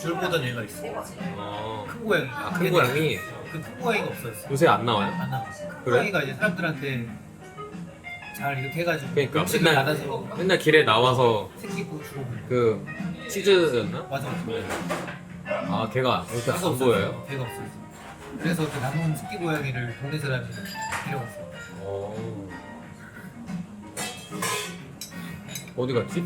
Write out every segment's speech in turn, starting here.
줄 보던 얘가 있어. 큰 고양이. 큰 고양이 큰 고양이가 없어졌어. 요새 안 나와요? 안 나와. 큰 그래? 고양이가 이제 사람들한테 잘 이렇게 해가지고 그러니까 음식을 맨날 받아서 맨날 길에 나와서 생기고 주고. 그 치즈였나? 맞아. 아 걔가 이렇게 걔가 안 보여요? 걔가 없어졌어. 그래서 그 남은 새끼 고양이를 동네 사람이 데려갔어. 어디 갔지?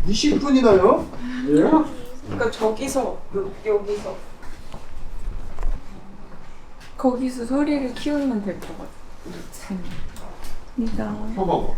이 20분이나요? 예? 그러니까 저기서 여기서 거기서 소리를 키우면 될 것 같습니다. 봐봐.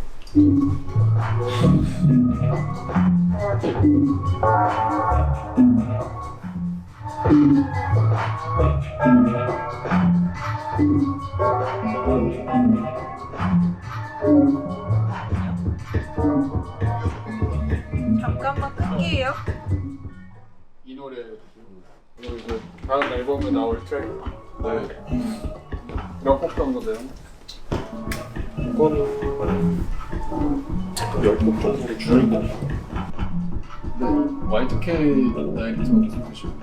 잠깐만 끌게요. 이 노래 그리고 이제 다음 앨범에 나올 트랙 몇 곡 정도 돼요? 이거는 10곡 정도 줄고. Y2K 다이렉터 무슨 뜻이에요?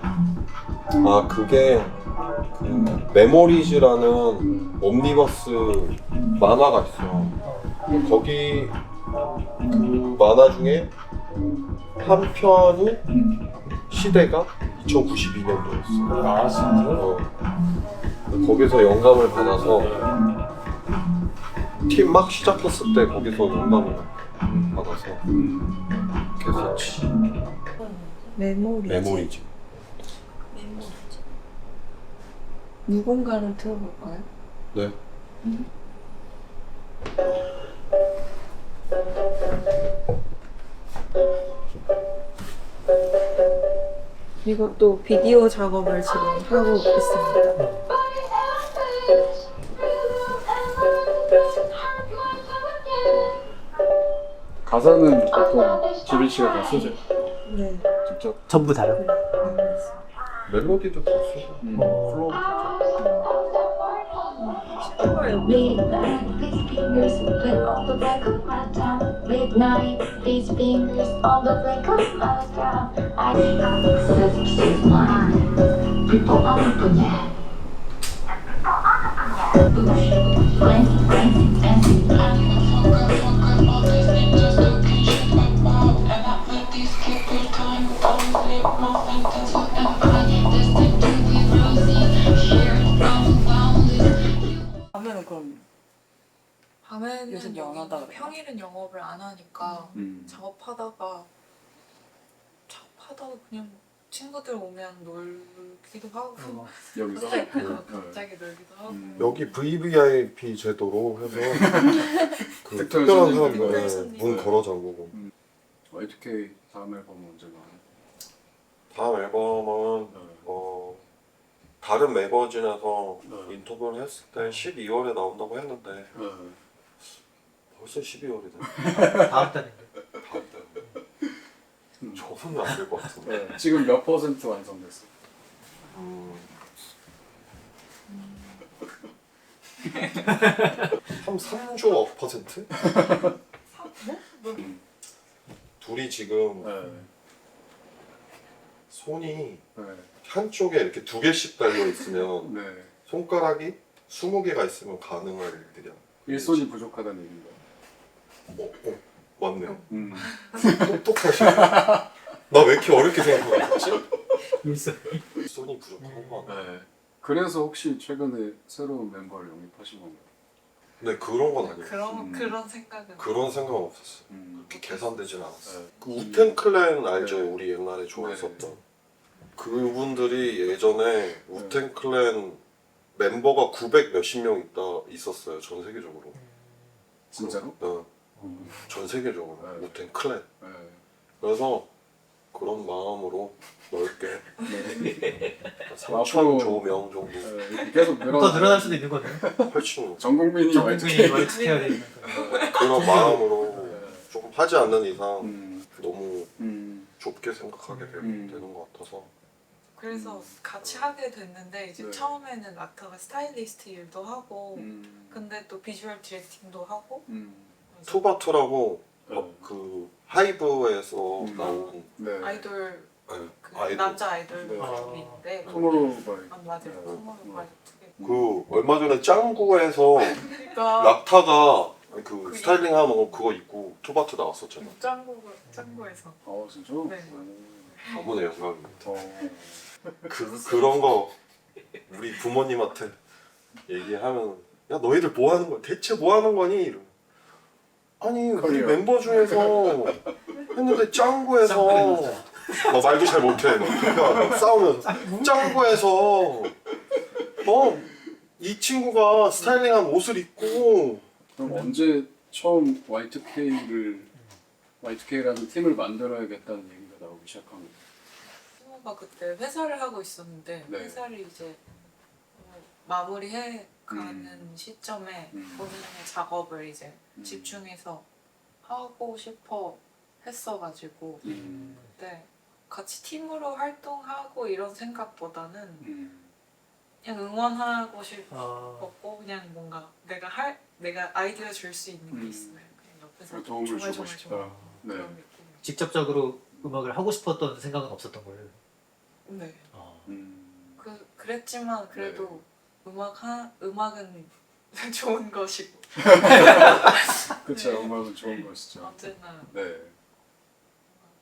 아 그게 그 메모리즈라는 옴니버스 만화가 있어. 거기 그 만화 중에 한 편이 시대가 2092년도였어. 아 진짜? 거기서 영감을 받아서 팀 막 시작했을 때 거기서 영감을 받아서 이렇게 했었지. 메모리즈. 누군가를 들어볼까요? 네. 이것도 비디오 작업을 지금 하고 있습니다. 가사는 보통 지빈 씨가 다 쓰죠? 네. 직접? 전부 다요? 멜로디도 다 쓰고 플로우도 다 Midnight, these fingers play on the back of my tongue. Midnight, these fingers on the back of my tongue. I said she's mine. People on the planet. Push, clancy, dancing. 밤에는 그럼 밤에는 요새 영하다 그래요? 평일은 영업을 안 하니까 작업하다가 그냥 친구들 오면 놀기도 하고 여기서? 갑자기 놀기도 하고 여기 VVIP 제도로 해서 그 특별 특별한 손님들. 사람들 손님. 문 걸어 잠그고. Y2K 다음 앨범은 언제 나와요? 다음 앨범은 다른 매거진에서 인터뷰를 했을 때 12월에 나온다고 했는데 벌써 12월이 돼. 다음 달에. 다음 달. 저는 안 될 것 같은데. 지금 몇 퍼센트 완성됐어요? 한 3조 %? 둘이 지금 손이 한쪽에 이렇게 2개씩 달려 있으면 네. 손가락이 20개가 있으면 가능한 일들이야. 일손이 부족하다는 얘기인가요? 맞네. 똑똑하시네. 나 왜 이렇게 어렵게 생각하지? 일손이 부족한 거 같아. 네. 그래서 혹시 최근에 새로운 멤버를 영입하신 건가요? 근데 그런 건 아니야. 그런 생각은 그런 생각은 없었어. 그렇게 계산되진 않았어. 네. 그 우텐 클랜 알죠? 네. 우리 옛날에 좋아했었던. 그분들이 예전에 우텐 클랜 멤버가 900 몇십 명 있었어요. 전 세계적으로. 진짜로? 전 세계적으로. 네. 우텐 클랜. 네. 그래서 그런 마음으로 넓게 네. 3천 조명 정도 네. 계속 더 늘어날 수도 있는 거네. 펼치는 전 국민이 전국민이 Y2K. Y2K 해야 되니까. 그런 마음으로 조금 하지 않는 이상 음. 너무 음. 좁게 생각하게 되는 것 같아서 그래서 같이 하게 됐는데 이제 네. 처음에는 락타가 스타일리스트 일도 하고 근데 또 비주얼 디렉팅도 하고 그래서 투바투라고 네. 그 하이브에서 나온 네. 아이돌 네, 그 아이돌. 남자 아이돌 네. 그룹인데 투모로우바이. 아 맞아요. 네. 투모로우바이 투게더. 그 얼마 전에 짱구에서 그러니까 락타가 그 스타일링하는 거 그거 입고 투바투 나왔었잖아. 짱구에서 아 진짜? 네. 아무나 영광이. 어. 그런 거 우리 부모님한테 얘기하면 야 너희들 뭐 하는 거야? 대체 뭐 하는 거니? 이러면 아니 우리 커리어. 멤버 중에서 했는데 짱구에서 막 말도 잘 못해 막 싸우면서 짱구에서 이 친구가 스타일링한 옷을 입고 그럼 언제 처음 Y2K라는 팀을 만들어야겠다는 얘기가 나오기 시작한 거예요? 친구가 그때 회사를 하고 있었는데 네. 회사를 이제 마무리해 가는 시점에 본인의 작업을 이제 집중해서 하고 싶어 했어가지고 그때 같이 팀으로 활동하고 이런 생각보다는 그냥 응원하고 싶었고 그냥 뭔가 내가 아이디어 줄 수 있는 게 있으면 그냥 옆에서 도움을 주고 조말조말 싶다. 네. 그런 느낌. 직접적으로 음악을 하고 싶었던 생각은 없었던 거예요. 네. 음. 그랬지만 그래도 음악은 좋은 것이고 그쵸, 네. 음악은 좋은 것이죠. 언제나 네.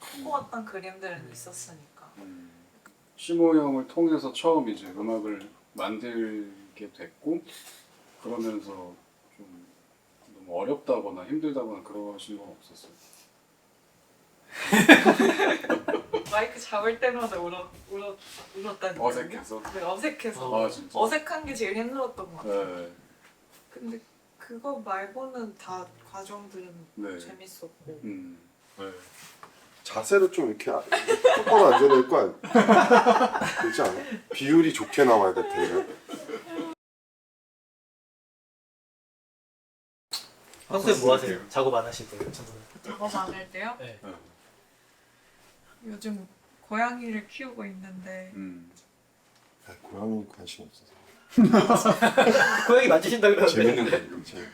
꿈꿔왔던 그림들은 있었으니까. 시모 형을 통해서 처음 이제 음악을 만들게 됐고 그러면서 좀 너무 어렵다거나 힘들다거나 그러신 건 없었어요? 마이크 잡을 때마다 울었다는 어색해서? 네, 어색해서. 아 진짜? 어색한 게 제일 힘들었던 것 같아요. 네. 근데 그거 말고는 다 과정들은 네. 재밌었고. 네. 자세를 좀 이렇게 똑바로 앉아야 될 거 아니야? 그렇지 않아? 비율이 좋게 나와야 될 텐데. 평소에 뭐 하세요? 작업 안 하실 때요? 저는. 작업 안 할 때요? 네. 요즘 고양이를 키우고 있는데 고양이 관심 없어서. 고양이 만지신다 그러는데. 재밌는 거 이거 재밌.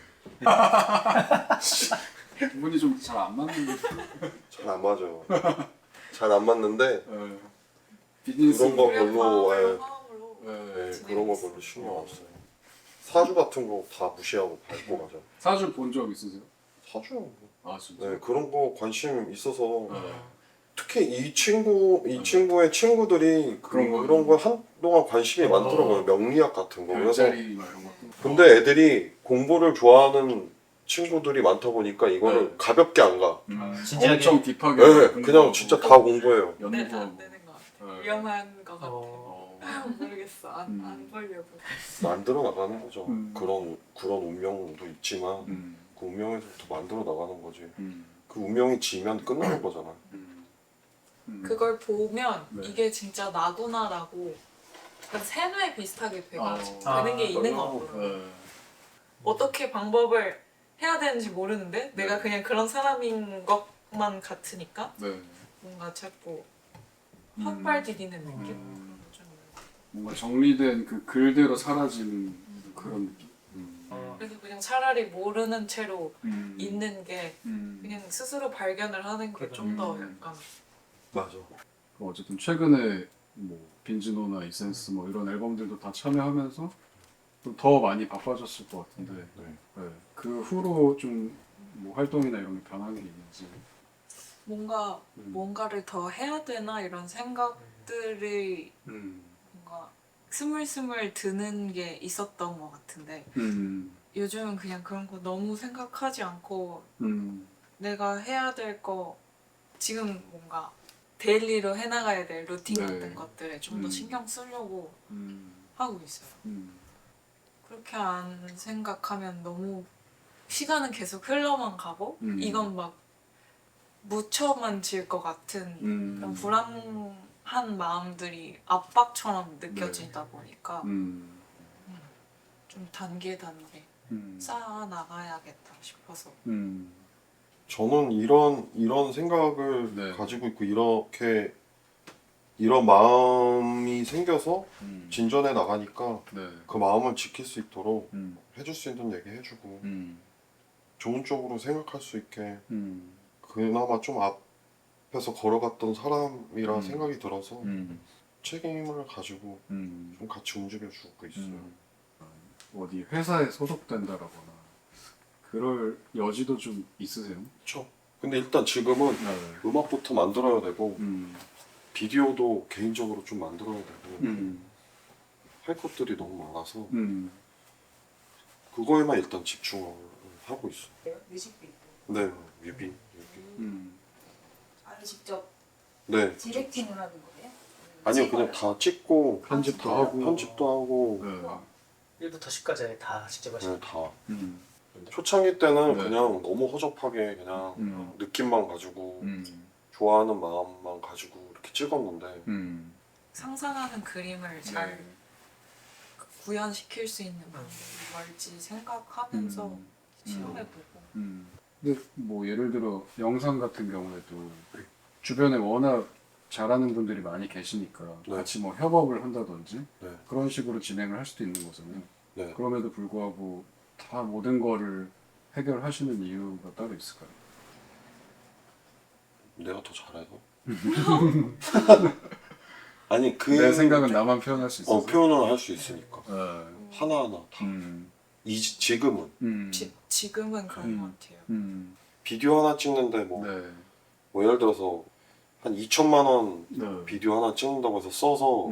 두 분이 좀 잘 안 맞는 잘안 맞아요. 잘 안 맞는데 네. 비즈니스 그런 거 그냥 별로 마음으로 네, 그런 거 별로 신경 없어요. 사주 같은 거 다 무시하고 밟고 가죠. 사주 본 적 있으세요? 사주요. 아 진짜? 네 그런 거 관심 있어서 네. 특히 이 친구의 친구들이 그런 거 한동안 관심이 많더라고요. 명리학 같은 거. 그래서 별자리 막 이런 것도. 근데 애들이 공부를 좋아하는 친구들이 많다 보니까 이거를 네. 가볍게 안 가. 진지하게. 엄청 딥하게 네, 그냥 공부하고 진짜 다 공부해요. 네, 안 연구하고. 되는 것 같아요. 네. 위험한 것 같아요. 어. 모르겠어. 안 보려고. 만들어 나가는 거죠. 음. 그런 운명도 있지만 그 운명에서부터 만들어 나가는 거지. 음. 그 운명이 지면 끝나는 거잖아. 그걸 보면 네. 이게 진짜 나구나라고 약간 세뇌 비슷하게 돼가지고 아. 되는 게 있는 것 같아요. 네. 어떻게 방법을 해야 되는지 모르는데 내가 그냥 그런 사람인 것만 같으니까 네. 뭔가 자꾸 헛발 디디는 느낌? 좀. 뭔가 정리된 그 글대로 사라지는 그런 느낌. 그래서 그냥 차라리 모르는 채로 음. 있는 게 그냥 스스로 발견을 하는 게 좀 더 약간 맞아. 어쨌든 최근에 뭐 빈지노나 이센스 뭐 이런 앨범들도 다 참여하면서 좀 더 많이 바빠졌을 것 같은데 네. 그 후로 좀 뭐 활동이나 이런 게 변한 게 있는지. 뭔가를 더 해야 되나 이런 생각들이 뭔가 스물스물 드는 게 있었던 것 같은데 요즘은 그냥 그런 거 너무 생각하지 않고 내가 해야 될 거 지금 뭔가 데일리로 해나가야 될 루틴 네. 같은 것들에 좀 더 신경 쓰려고 하고 있어요. 그렇게 안 생각하면 너무 시간은 계속 흘러만 가고 이건 막 묻혀만 질 것 같은 그런 불안한 마음들이 압박처럼 느껴지다 보니까 좀 단계 쌓아 나가야겠다 싶어서. 저는 이런 생각을 네. 가지고 있고 이런 마음이 마음이 생겨서 진전해 나가니까 네. 그 마음을 지킬 수 있도록 음. 해줄 수 있는 얘기 해주고 음. 좋은 쪽으로 생각할 수 있게 음. 그나마 좀 앞에서 걸어갔던 사람이라 생각이 들어서 책임을 가지고 음. 좀 같이 움직여주고 있어요. 어디 회사에 소속된다라거나 그럴 여지도 좀 있으세요? 그렇죠. 근데 일단 지금은 네. 음악부터 만들어야 되고 음. 비디오도 개인적으로 좀 만들어야 되고 음. 할 것들이 너무 많아서 음. 그거에만 일단 집중을 하고 있어. 뮤직비디오. 네, 뮤비. 음. 아니 직접 네. 디렉팅을 하는 거예요? 아니요, 그냥 다 찍고 편집도 하고. 편집도 하고 네. 1부터 10까지 다 직접 하시는 네, 다. 음. 초창기 때는 네. 그냥 너무 허접하게 그냥 느낌만 가지고 좋아하는 마음만 가지고 이렇게 찍었는데 상상하는 그림을 잘 네. 구현시킬 수 있는 방법이 뭘지 생각하면서 실험해보고. 근데 뭐 예를 들어 영상 같은 경우에도 주변에 워낙 잘하는 분들이 많이 계시니까 네. 같이 뭐 협업을 한다든지 네. 그런 식으로 진행을 할 수도 있는 거잖아요. 네. 그럼에도 불구하고 다 모든 거를 해결하시는 이유가 따로 있을까요? 내가 더 잘해서? 아니 내 생각은 나만 표현할 수 있어서. 표현을 할 수 있으니까 네. 하나하나 다 지금은 지금은 그런 것 같아요. 비디오 하나 찍는데 뭐, 네. 뭐 예를 들어서 한 2천만 원 네. 비디오 하나 찍는다고 해서 써서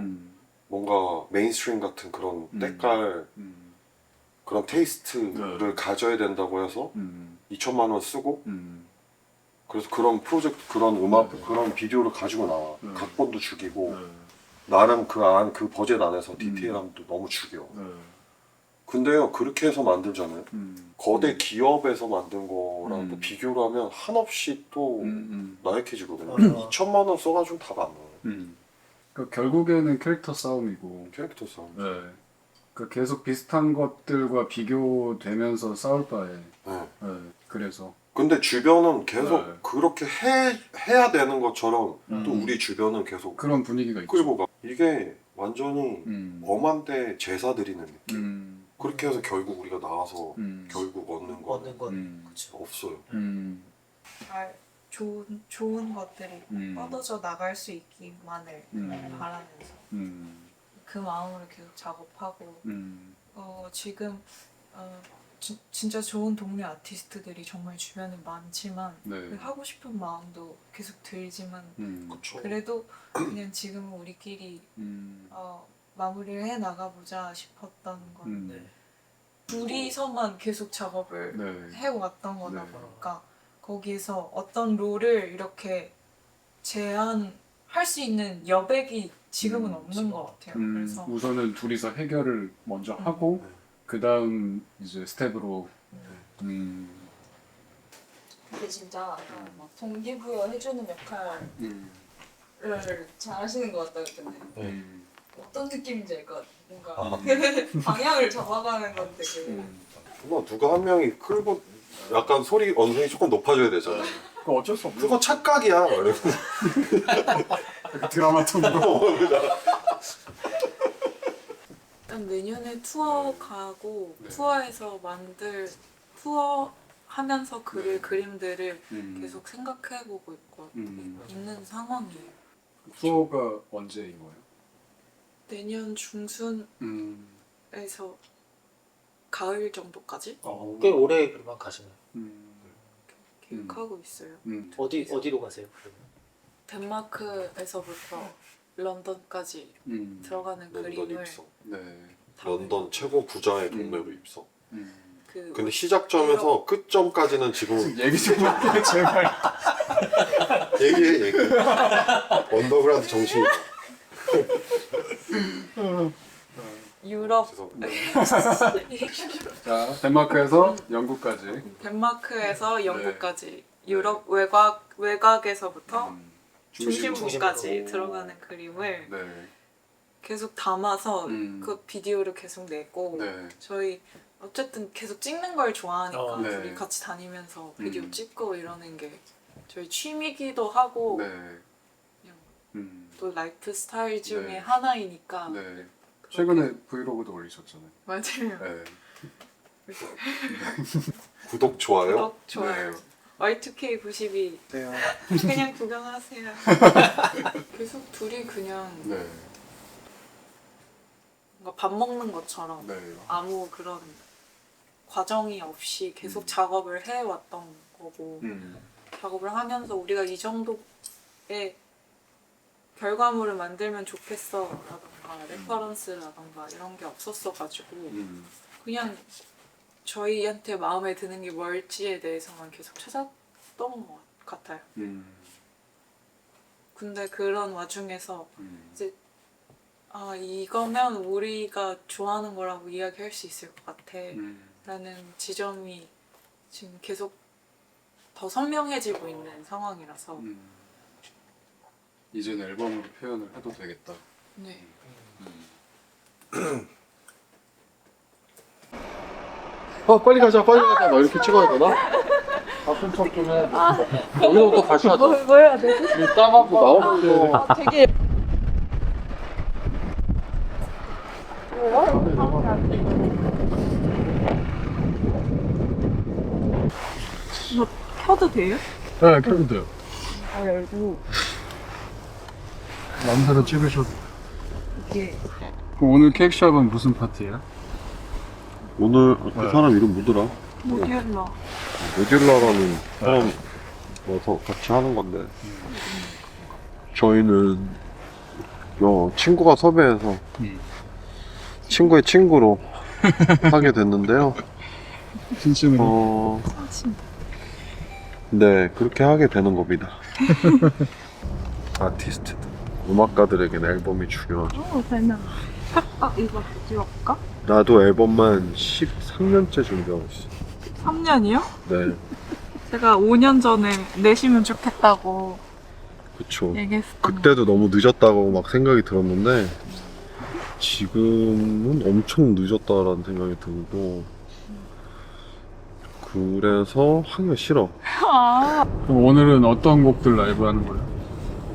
뭔가 메인스트림 같은 그런 때깔 그런 테이스트를 네. 가져야 된다고 해서 2천만 원 쓰고 그래서 그런 프로젝트 그런 음악 그런 비디오를 가지고 나와 네. 각본도 죽이고 네. 나름 그 버젯 안에서 디테일함도 너무 죽여. 네. 근데요 그렇게 해서 만들잖아요. 거대 기업에서 만든 거랑 또 음. 비교를 하면 한없이 또 나약해지거든요. 맞아. 2천만 원 써가지고 답 안 나와요. 그러니까 결국에는 캐릭터 싸움이고 캐릭터 싸움. 네. 그러니까 계속 비슷한 것들과 비교되면서 싸울 바에 네. 네. 그래서 근데 주변은 계속 네. 그렇게 해야 되는 것처럼 또 우리 주변은 계속 그런 분위기가 있죠. 끌고 가. 이게 완전히 엄한데 제사 드리는 느낌. 그렇게 해서 결국 우리가 나와서 결국 얻는 거 얻는 건 그렇죠. 없어요. 잘 좋은 것들이 뻗어져 나갈 수 있기만을 바라면서 그 마음으로 계속 작업하고 지금 진짜 좋은 동료 아티스트들이 정말 주변에 많지만 네. 하고 싶은 마음도 계속 들지만 그렇죠. 그래도 그냥 지금은 우리끼리 마무리를 해 나가보자 싶었던 건 둘이서만 계속 작업을 네. 해왔던 거다 네. 보니까 거기에서 어떤 롤을 이렇게 제한할 수 있는 여백이 지금은 없는 것 같아요. 그래서 우선은 둘이서 해결을 먼저 하고 그 다음 이제 스텝으로 근데 진짜 막 동기부여 해주는 역할을 잘 하시는 것 같다 그랬는데 어떤 느낌인지 알 것 같아요. 뭔가 방향을 잡아가는 건 되게 누가 한 명이 끌고 약간 소리 언성이 조금 높아져야 되잖아. 그거 어쩔 수 없죠. 그거 착각이야. 이러면서. 드라마 톤으로 일단 내년에 투어 가고 투어에서 투어하면서 그릴 그림들을 계속 생각해보고 있는 상황이에요. 투어가 언제인 거예요? 내년 중순에서 가을 정도까지 꽤 오래 그러면 가시나요? 계획하고 있어요. 어디로 가세요? 그러면? 덴마크에서부터 런던까지 들어가는 런던 그림을 입성. 네. 런던 최고 부자의 동네로 입성. 그 근데 시작점에서 끝점까지는 지금 얘기 좀 할게요 제발. 얘기. 언더그라운드 정신이. 유럽 죄송합니다. 자 덴마크에서 영국까지. 덴마크에서 영국까지 유럽 외곽에서부터 중심부까지 중심부로. 들어가는 그림을 네. 계속 담아서 그 비디오를 계속 내고 네. 저희 어쨌든 계속 찍는 걸 좋아하니까 네. 둘이 같이 다니면서 비디오 찍고 이러는 게 저희 취미기도 하고 네. 그냥 또 라이프 스타일 중에 네. 하나이니까. 네. 최근에 브이로그도 올리셨잖아요. 맞아요. 네. 구독 좋아요. 구독, 좋아요. 네. Y2K92 네. 그냥 구경하세요. 계속 둘이 그냥 네. 뭔가 밥 먹는 것처럼 네. 아무 그런 과정이 없이 계속 작업을 해왔던 거고 작업을 하면서 우리가 이 정도의 결과물을 만들면 좋겠어 라던가 레퍼런스라던가 이런 게 없었어가지고 그냥 저희한테 마음에 드는 게 뭘지에 대해서만 계속 찾았던 것 같아요. 근데 그런 와중에서 이제 아 이거면 우리가 좋아하는 거라고 이야기할 수 있을 것 같아 라는 지점이 지금 계속 더 선명해지고 있는 상황이라서 이제는 앨범으로 표현을 해도 되겠다. 네. 빨리 가자 빨리 가자. 나 이렇게 찍어야 되나? 바쁜 척좀 해. 여기서부터 다시 하자. 뭐 해야 되지? 땀하고 나오고. 되게 이거 켜도 돼요? 네, 켜도 돼요. 아 열고 마음대로 찍으셔도. 이게 그럼 오늘 케이크샵은 무슨 파티예요? 오늘 그 사람 이름 뭐더라? 모듈러 모듈러라는 사람 와서 같이 하는 건데 저희는 친구가 섭외해서 친구의 친구로 하게 됐는데요. 진심으로. 네, 그렇게 하게 되는 겁니다. 아티스트, 음악가들에게는 앨범이 중요하죠. 되면 이거 찍어볼까? 나도 앨범만 13년째 준비하고 있어. 3년이요? 네, 제가 5년 전에 내시면 좋겠다고 그쵸. 얘기했어요. 그때도 너무 늦었다고 막 생각이 들었는데 지금은 엄청 늦었다라는 생각이 들고 그래서 하기가 싫어. 그럼 오늘은 어떤 곡들 라이브 하는 거예요?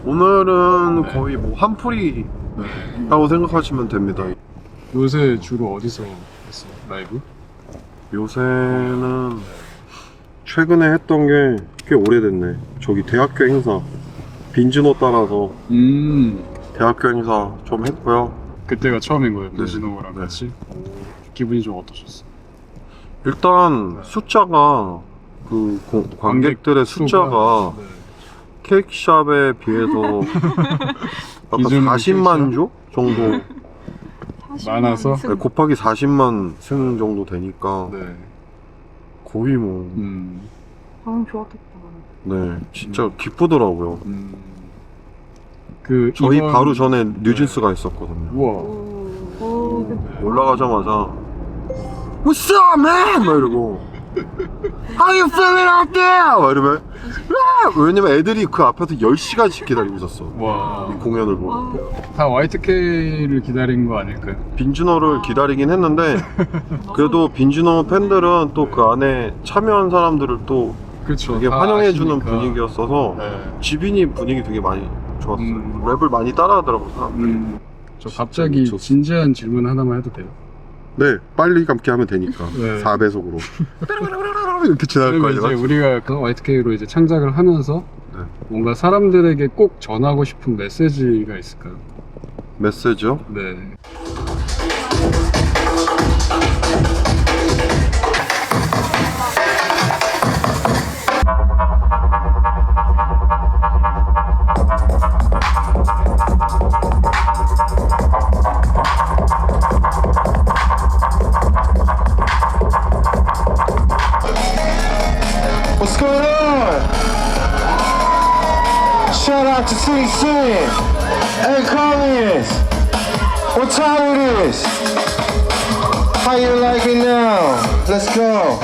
오늘은 거의 뭐 한풀이라고 네. 생각하시면 됩니다. 요새 주로 어디서 했어요? 라이브? 요새는 최근에 했던 게 꽤 오래됐네. 저기 대학교 행사 빈지노 따라서 대학교 행사 좀 했고요. 그때가 처음인 거예요, 네. 빈지노랑 네. 같이? 기분이 좀 어떠셨어요? 일단 숫자가 그 관객들의 숫자가 네. 케이크샵에 비해서 아까 기존의 40만 조 정도 많아서? 네, 곱하기 40만 승 정도 되니까 네. 거의 뭐 좋았겠다. 네, 진짜 기쁘더라고요. 그 저희 이번- 바로 전에 뉴진스가 있었거든요. 우와. 올라가자마자 What's up, man? 막 이러고 How you feeling out there? 막 이러면 왜냐면 애들이 그 앞에서 10시간씩 기다리고 있었어. 와. 이 공연을 보고 다 Y2K를 기다린 거 아닐까요? 빈지노를 기다리긴 했는데 그래도 빈지노 팬들은 또 그 안에 참여한 사람들을 또 그렇죠. 되게 다 환영해주는 아시니까. 분위기였어서 네. 지빈이 분위기 되게 많이 좋았어요. 랩을 많이 따라하더라고요, 사람들이. 저 갑자기 좋습니다. 진지한 질문 하나만 해도 돼요? 네, 빨리 감기 하면 되니까. 네. 4배속으로. 이렇게 지나갈 그러면 거예요. 이제 우리가 그 Y2K로 이제 창작을 하면서 네. 뭔가 사람들에게 꼭 전하고 싶은 메시지가 있을까요? 메시지요? 네. What's going on? Shout out to CC and Collins. What time it is? How you like it now? Let's go.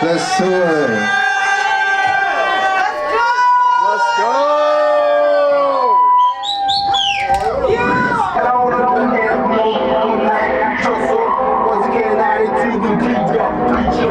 Let's do it. Let's go. Once again, I do the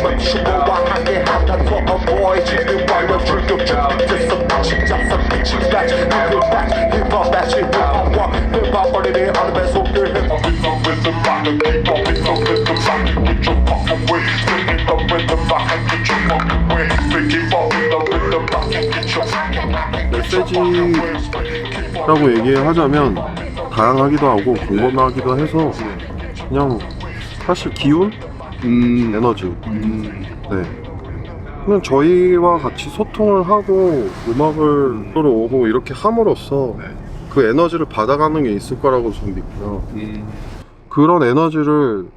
맞추고와 함께 한탄소 어보이 지금 완료 출격자에서 진짜 미친 배치 힙합 배치 힙합 배치 힙합과 힙합 어린이 하는 배속들 힙합 is the rhythm rock and keep up is the rhythm rock with your fucking way spinning the rhythm rock and get your fucking way keep up in the rhythm rock and get your fucking 메시지라고 얘기하자면 다양하기도 하고 궁금하기도 해서 그냥 사실 기운? 에너지. 네. 그냥 저희와 같이 소통을 하고 음악을 들어오고 이렇게 함으로써 그 에너지를 받아가는 게 있을 거라고 저는 믿고요. 그런 에너지를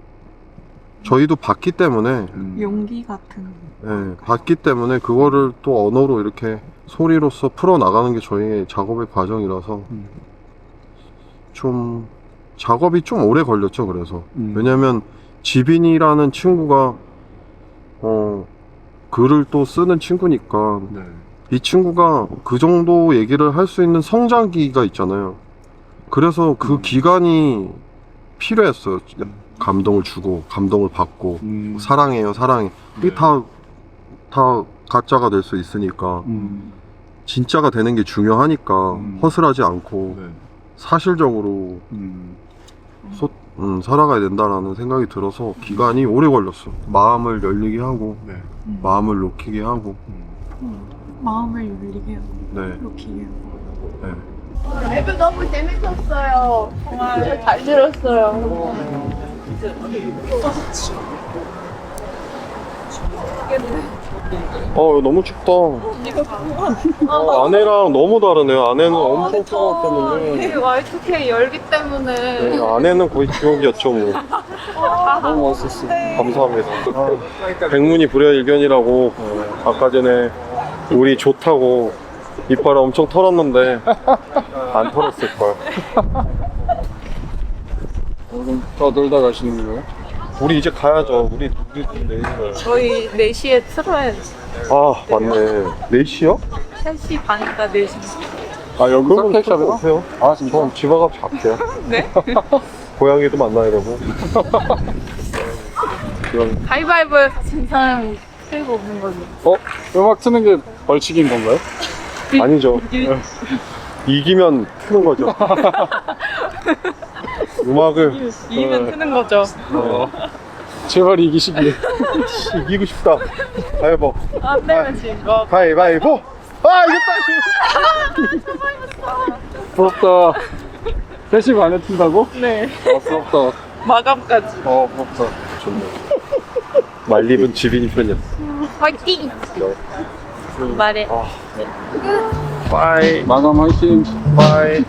저희도 받기 때문에 용기 같은. 네, 받기 때문에 그거를 또 언어로 이렇게 소리로서 풀어나가는 게 저희의 작업의 과정이라서 좀 작업이 좀 오래 걸렸죠. 그래서 왜냐면 지빈이라는 친구가 글을 또 쓰는 친구니까 이 친구가 그 정도 얘기를 할 수 있는 성장기가 있잖아요. 그래서 그 기간이 필요했어요. 감동을 주고 감동을 받고 사랑해요 사랑해 이게 다 가짜가 될 수 있으니까 진짜가 되는 게 중요하니까 허술하지 않고 사실적으로 살아가야 된다라는 생각이 들어서 기간이 오래 걸렸어. 마음을 열리게 하고 마음을 놓기게 하고 마음을 열리게 하고 네. 놓기게 하고. 네. 랩 너무 재밌었어요. 정말 잘 들었어요. 너무 춥다. 아내랑 너무 다르네요. 아내는 엄청 추웠기 Y2K 열기 때문에 때문에 아내는 거의 지옥이었죠 뭐. 너무 멋있었어. 감사합니다. 백문이 불여일견이라고 아까 전에 우리 좋다고 이빨을 엄청 털었는데 안 털었을걸. 더 놀다 가시는 거예요? 우리 이제 가야죠. 우리 내일 가요. 저희 4시에 틀어야지. 아 맞네. 4시요? 3시 반이니까 4시. 아 여기 그러면 서택샵이나? 오세요. 아 진짜? 저 집 와서 갈게요. 네? 고양이도 만나야 되고. 그럼 가위바위보에서 진 사람이 끌고 오는 거죠. 음악 트는 게 벌칙인 건가요? 아니죠. 이기면 트는 거죠. 음악을 이기면 트는 거죠. 제발 이기시길. 이기고 싶다. 가위바위보. 안 되면 진 거. 가위바위보. 아 이겼다. 부럽다. 3시 반에 튼다고? 네. 부럽다. 마감까지. 부럽다. 말립은 지빈이 편이었어. 화이팅! 말해. 바이. 마감 화이팅. 바이.